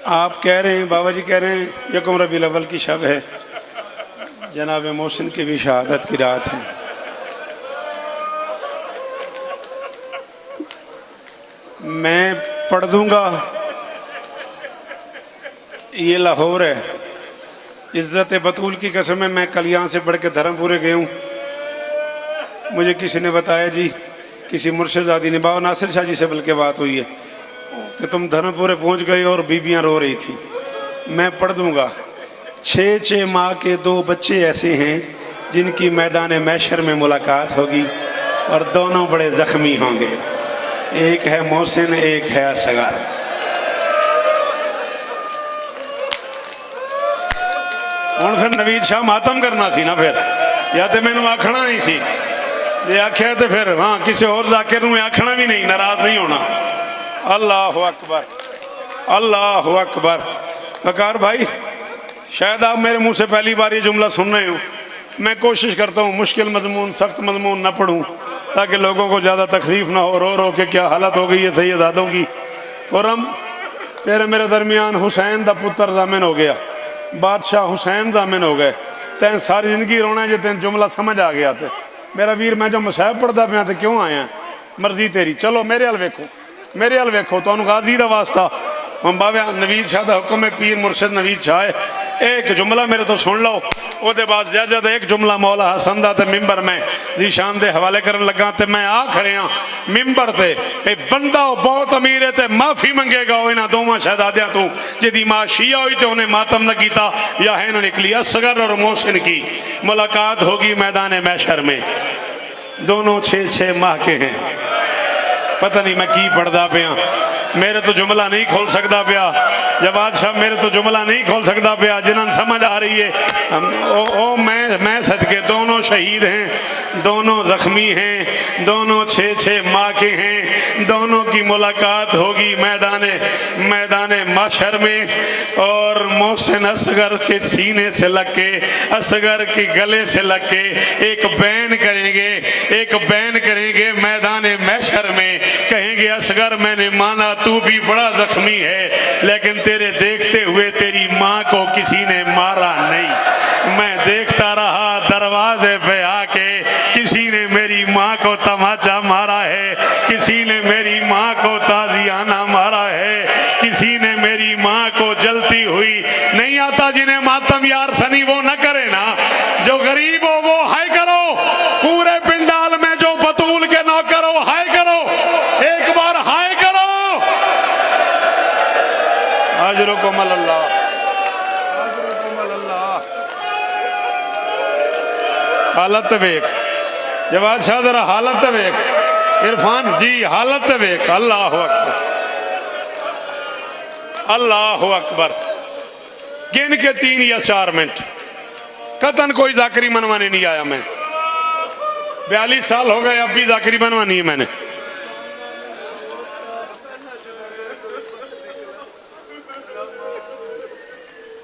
आप कह रहे हैं, बाबा जी कह रहे हैं यकम रबीउल अव्वल की शब है, जनाब मोहसिन की भी शहादत की रात है। मैं पढ़ दूंगा, ये लाहौर है, इज्जत बतूल की कसम है। मैं कल यहाँ से पढ़ के धर्मपुरे गया हूँ, मुझे किसी ने बताया जी, किसी मुर्शिदादी ने, बाबा नासिर शाह जी से बल्कि बात हुई है कि तुम धर्मपुरे पहुँच गए और बीबियाँ रो रही थी। मैं पढ़ दूंगा। 6 माह के 2 बच्चे ऐसे हैं जिनकी मैदान मैशर में मुलाकात होगी और दोनों बड़े ज़ख्मी होंगे। एक है मोहसिन, एक है असगर। हुण फिर नवीद शाह मातम करना सी ना, फिर या तो मैनू आखना नहीं सी, जे आख्या तो फिर हाँ किसी और जाकिर नूं आखना भी नहीं, नाराज नहीं होना। अल्लाह अकबर, अल्लाह अकबर। वकार भाई, शायद आप मेरे मुंह से पहली बार ये जुमला सुन रहे हो। मैं कोशिश करता हूँ मुश्किल मजमून, सख्त मजमून न पढ़ूँ ताकि लोगों को ज़्यादा तकलीफ ना हो। रो रो के क्या हालत हो गई है सैयदादों की। खुरम, तेरे मेरे दरमियान हुसैन दा पुत्र जामिन हो गया, बादशाह हुसैन जामिन हो गए। तैन सारी जिंदगी रोना जे तेन जुमला समझ आ गया। तो मेरा वीर, मैं जो मसाहब पढ़ता पाया तो क्यों आया, मर्जी तेरी। चलो मेरे हल वेखो, मेरे हल वेखो, तो गाजी का वास्ता हम बाबा नवीद शाह का हुक्म है, पीर मुर्शिद नवीद शाह है। एक जुमला मेरे तो सुन लो, उसके बाद ज्यादा एक जुमला मौला हसन दा ते मिंबर में जीशान दे हवाले करन लगा। तो मैं आ खड़े मिंबर ते, ए बंदा बहुत अमीर है ते माफी मंगेगा इन्होंने दोवां शहजादियां तू, जिहदी मां शिया हुई तो उन्हें मातम न कीता, या है निकली असगर और मोहसिन की मुलाकात होगी मैदान मैशर में। दोनों 6 माह के हैं। पता नहीं मैं की पढ़ता पाया, मेरे तो जुमला नहीं खोल सकता पाया। जवाद साहब मेरे तो जुमला नहीं खोल सकता पाया। जिन्हें समझ आ रही है मैं सदके, दोनों शहीद हैं, दोनों जख्मी हैं, दोनों 6 माह के हैं। दोनों की मुलाकात होगी मैदान माशर में। और मोहसिन असगर के सीने से लग के, असगर के गले से लग के एक बैन करेंगे मैदान मैशर में। कहेंगे असगर मैंने माना तू भी बड़ा जख्मी है, लेकिन तेरे देखते हुए तेरी माँ को किसी ने मारा नहीं। मैं देखता रहा दरवाजे पे आके, किसी ने मेरी माँ को तमाचा मारा है, किसी किसी ने मेरी माँ को ताजियाना मारा है, किसी ने मेरी माँ को जलती हुई। नहीं आता जिन्हें मातम यार सनी वो न करे ना, जो गरीब हो वो हाय करो, पूरे पिंडाल में जो बतूल के नौकर हो हाय करो, एक बार हाय करो। अजरुकुम अल्लाह, अजरुकुम अल्लाह। हालत वेख जवाद शाह, जरा हालत वेख इरफान जी, हालत वेख। अल्लाह अकबर, अल्लाह अकबर। गिन के 3 या 4 मिनट, कतन कोई जाकरी मनवाने नहीं आया। मैं 42 साल हो गए, अब भी जाकरी बनवानी है मैंने।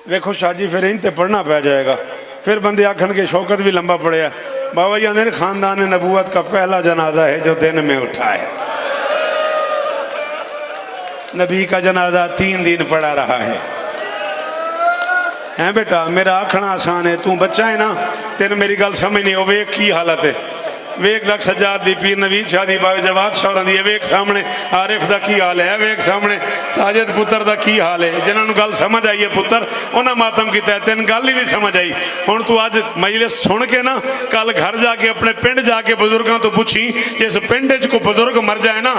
देखो शाह जी, फिर इन ते पढ़ना पै जाएगा, फिर बंदे आखन के शौकत भी लंबा पड़े। बाबा जी आंदे खानदान नबूवत का पहला जनाजा है जो दिन में उठा है। नबी का जनाजा 3 दिन पड़ा रहा है बेटा। मेरा आखना आसान है, तू बच्चा है ना, तेन मेरी गल समझ नहीं। वेख की हालत है, वेख लख सजाद दी, पीर नवीद शाह दी, बाबे जवाद शाह दी, वेख सामने आरिफ दा की हाल है, वेख सामने साजिद पुत्र दा की हाल है। जिन्होंने गल समझ आई है पुत्र, उन्हें मातम किया, तेन गल ही नहीं समझ आई। हुण तू अज मजलिस सुन के ना, कल घर जाके अपने पिंड जाके बुजुर्गों तो पुछी, जिस पिंड च कोई बुजुर्ग मर जाए ना,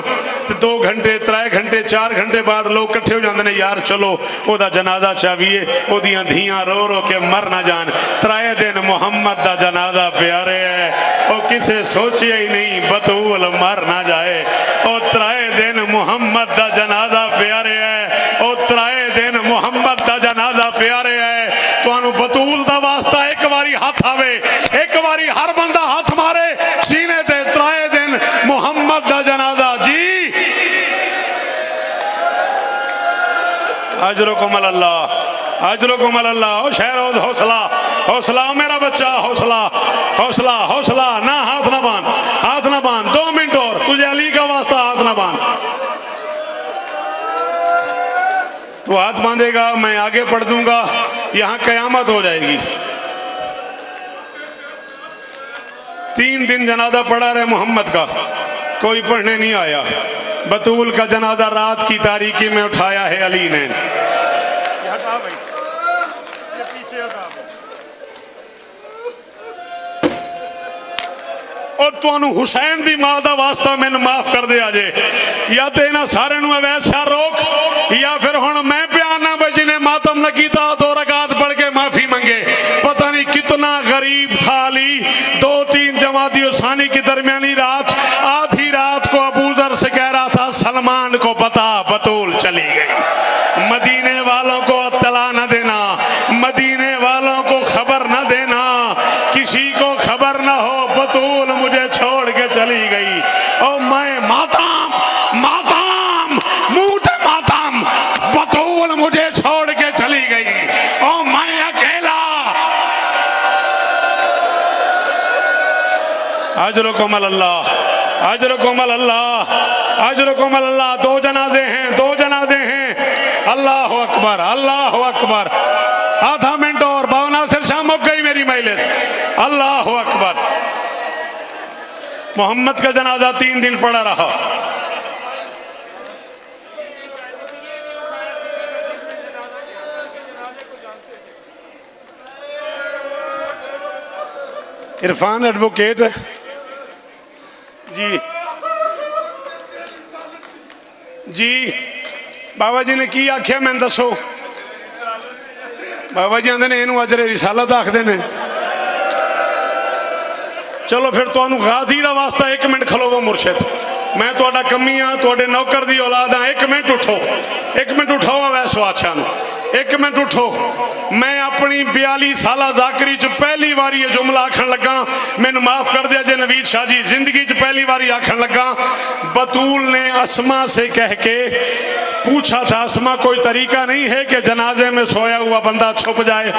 तो 2 घंटे 3 घंटे 4 घंटे बाद लोग इकट्ठे हो जाते हैं, यार चलो ओदा जनाजा चावीए, ओदियां धियां रो रो के मर ना जान। 3 दिन मुहम्मद दा जनाजा प्यारे है, वो किसे सोचिए ही नहीं बतूल मर ना जाए। और 3 दिन मुहम्मद दा जनाजा प्यारे है, और 3 दिन मुहम्मद दा जनाजा प्यारे है। तो बतूल दा वास्ता एक बारी हाथ आवे, एक बारी हर बंदा हाथ मारे सीने ते। 3 दिन मुहम्मद दा जनाजा जी। अजरुकुम अल्लाह, अजरुकुम अल्लाह। ओ शहरोज हौसला, हौसला मेरा बच्चा, हौसला हौसला हौसला। ना हाथ ना बांध, हाथ ना बांध, 2 मिनट और, तुझे अली का वास्ता हाथ ना बांध। तू हाथ बांधेगा, मैं आगे पढ़ दूंगा, यहां कयामत हो जाएगी। 3 दिन जनाजा पड़ा रहे मोहम्मद का, कोई पढ़ने नहीं आया। बतूल का जनाजा रात की तारीकी में उठाया है अली ने। और तुहानू हुसैन दी मां दा वास्ता मैनू माफ कर दे अजे, या तो इन्हां सारे नू अवैध शाह रोक, या फिर हुण मैं प्याना भाई जिन्हें मातम न कीता 2 रकात पढ़ के माफी मंगे। पता नहीं कितना गरीब था अली। 2-3 जमाती उसानी की दरमियानी रात, आधी रात को अबू जर से कह रहा था सलमान को पता बतूल चली गई। मदीने वालों को इत्तला न देना, मदीने वालों को खबर न देना, किसी को खबर न हो बतूल मुझे छोड़ के चली गई। और मैं मातम मातम मुझे मातम, बतूल मुझे छोड़ के चली गई, और मैं अकेला। अजरुकुम अल्लाह, अजरुकुम अल्लाह, अजरुकुम अल्लाह। 2 जनाजे हैं, 2 जनाजे हैं। अल्लाह अकबर, अल्लाह अकबर। आधा मिनट और, बावना से शाम हो गई मेरी मजलिस। अल्लाह अकबर। मोहम्मद का जनाजा 3 दिन पड़ा रहा। इरफान एडवोकेट जी, जी बाबा जी ने की आख्या मैंने दसो। बाबा जी आंदे ने इनू अजरे रिसालत आखदे ने। चलो फिर तुहानू गाजी का वास्ता 1 मिनट खलोवो मुर्शिद, मैं तुहाडा कमी हाँ, तुहाडे नौकर दी औलाद हाँ। 1 मिनट उठो, 1 मिनट उठाओ अवैस बादशाह, 1 मिनट उठो। मैं अपनी 42 साल जाकरी च पहली बारी ये जुमला आखन लगा, मैनू माफ कर दिया जे नवीद शाह जी, जिंदगी च पहली बारी आखन लगा। बतूल ने अस्मा से कह के पूछा था, अस्मा कोई तरीका नहीं है कि जनाजे में सोया हुआ बंदा छुप जाए?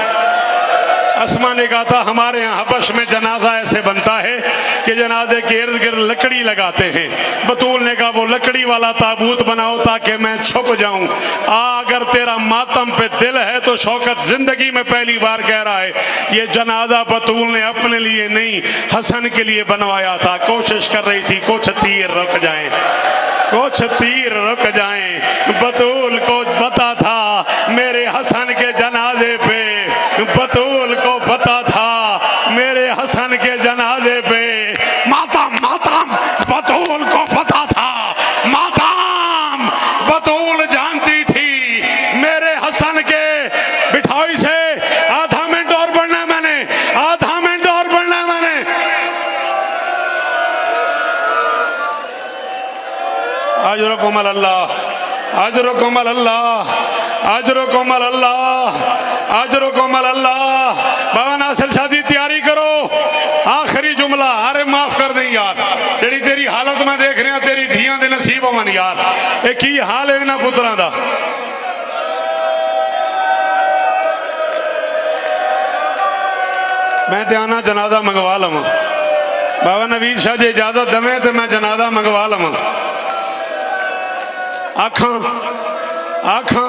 अस्मा ने कहा था हमारे यहाँ हबश में जनाजा ऐसे बनता है कि कि जनाजे के इर्द गिर्द लकड़ी लगाते हैं। बतूल ने कहा वो लकड़ी वाला ताबूत बनाओ ताकि मैं छुप जाऊं। अगर तेरा मातम पे दिल है तो शौकत जिंदगी में पहली बार कह रहा है ये जनाजा बतूल ने अपने लिए नहीं हसन के लिए बनवाया था। कोशिश कर रही थी कुछ तीर रुक जाएं, कुछ तीर रुक जाएं। बतूल को पता था मेरे हसन के जनाजे पे, बतूल को पता था मेरे हसन के जनाजे पे मातम मातम बतूल को पता था, मातम बतूल जानती थी मेरे हसन के। बिठाई से आधा मिनट और बढ़ना मैंने, आधा मिनट और बढ़ना मैंने। अजरुकुम अल्लाह, अजरुकुम अल्लाह, अजरुकुम अल्लाह, अजरुकुम अल्लाह। बाबा नासिर शाह जी तैयारी करो, आखिरी जुमला। अरे माफ कर दें यार, जेड़ी तेरी हालत में देख रहे हैं तेरी धियां दे नसीब होवन यार। ये की हाल है इन्हां पुत्रां दा। मैं ते आना जनाजा मंगवा लवां। बाबा नवीद शाह जी इजाजत देवे तो मैं जनाजा मंगवा लवां। आखा आखा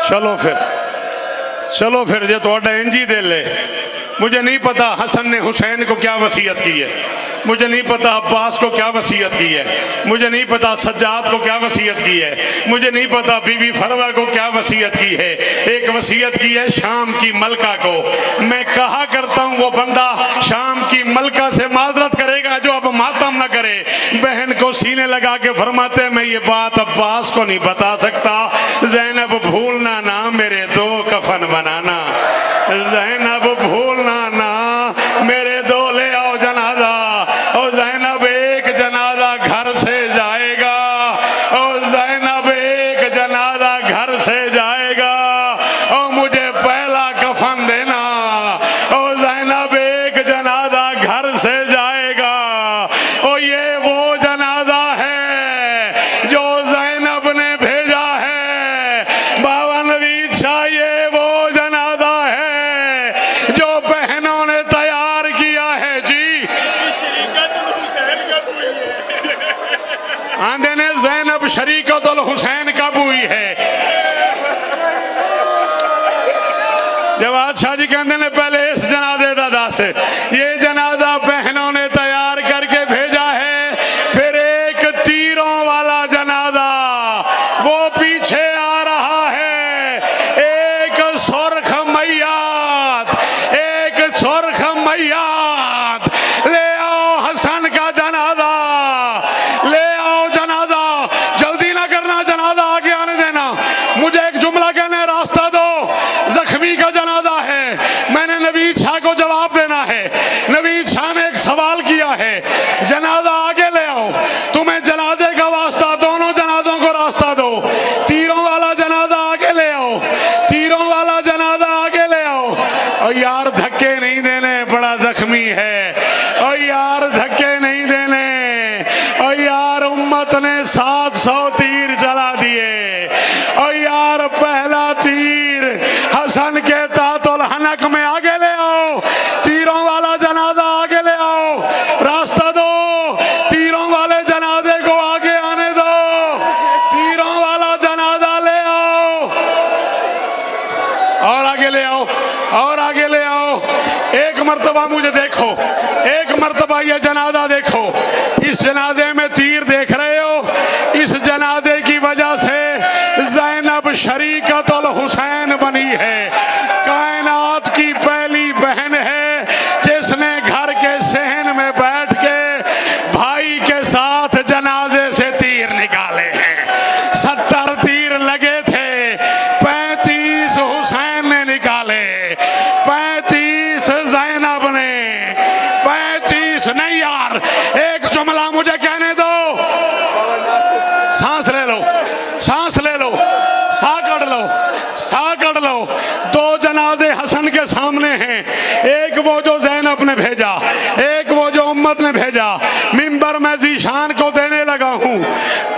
चलो फिर, चलो फिर जे थोड़ा इंजी दे ले। मुझे नहीं पता हसन ने हुसैन को क्या वसीयत की है, मुझे नहीं पता अब्बास को क्या वसीयत की है, मुझे नहीं पता सज्जाद को क्या वसीयत की है, मुझे नहीं पता बीबी फरवा को क्या वसीयत की है। एक वसीयत की है शाम की मलका को। मैं कहा करता हूँ वो बंदा शाम की मलका से माजरत करेगा जो अब मातम न करे। बहन को सीने लगा के फरमाते मैं ये बात अब्बास को नहीं बता सकता, ज़ैनब भूलना ना मेरे दो कफन बनाना, ज़ैनब भूलना ना मेरे दो ले आओ जनाजा। और ज़ैनब एक जनाजा घर से जाएगा, और ज़ैनब एक जनाजा घर से जाएगा, और मुझे पहला कफन देना। और ज़ैनब एक जनाजा घर से जाएगा, और ये वो जनाजा है जो ज़ैनब ने भेजा है। बाबा नवीद शाह ये वो जनाजा है जो बहनों ने तैयार किया है। जी आंधे ने ज़ैनब शरीकतुल हुसैन कब हुई है? जवाद शाह जी कहते हैं पहले इस जनाजे का दस। ये जनाजा बहनों ने तैयार करके भेजा है। फिर एक तीरों वाला जनाजा वो पीछे आ रहा है। एक सुर्ख मैयात, एक सुर्ख मैयात। ले आओ हसन का जनाजा, ले आओ जनाजा। जल्दी ना करना, जनाजा आगे आने देना। मुझे एक जुमला कहने रास्ता दो। जख्मी का जनाजा है, मैंने नवीद शाह को जवाब देना है। नवीद शाह ने एक सवाल किया है, जनाजा आगे ले आओ। तुम्हें जनाजे का वास्ता, दोनों जनाजों को रास्ता दो। तीरों वाला जनाजा आगे ले आओ, तीरों वाला जनाजा आगे ले आओ। और यार धक्के नहीं देने, बड़ा जख्मी है। और यार धक्के नहीं देने। और यार उम्मत ने 700 तीर चला दिए। और यार पहला तीर हसन के तातुल हनक में आगे ले आओ। तीरों वाला जनाजा आगे ले आओ, रास्ता दो। तीरों वाले जनाजे को आगे आने दो। तीरों वाला जनाजा ले आओ, और आगे ले आओ, और आगे ले आओ। एक मर्तबा मुझे देखो, एक मर्तबा ये जनाजा देखो। इस जनाजे में तीर देख रहे हो? इस जनाजे की वजह से ज़ैनब शरीकतुल हुसैन बनी है। कायनात की पहली बहन है जिसने घर के सहन में बैठ के भाई के साथ जनाजे से तीर निकाले हैं। 70 तीर लगे थे, 35 हुसैन ने निकाले, 35 ज़ैनब ने, 35 नहीं यार। एक जुमला मुझे कहने दो। सांस ले लो, सांस ले लो, साह काट लो, साह काट लो। दो जनाजे हसन के सामने हैं, एक वो जो ज़ैनब ने भेजा, एक वो जो उम्मत ने भेजा। मिंबर में जीशान को देने लगा हूँ।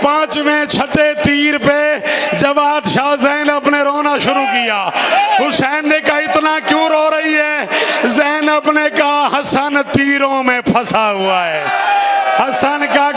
5वें 6ठे तीर पे जवाद शाह ज़ैनब ने रोना शुरू किया। हुसैन ने कहा इतना क्यों रो रही है? ज़ैनब ने कहा हसन तीरों में फंसा हुआ है, हसन का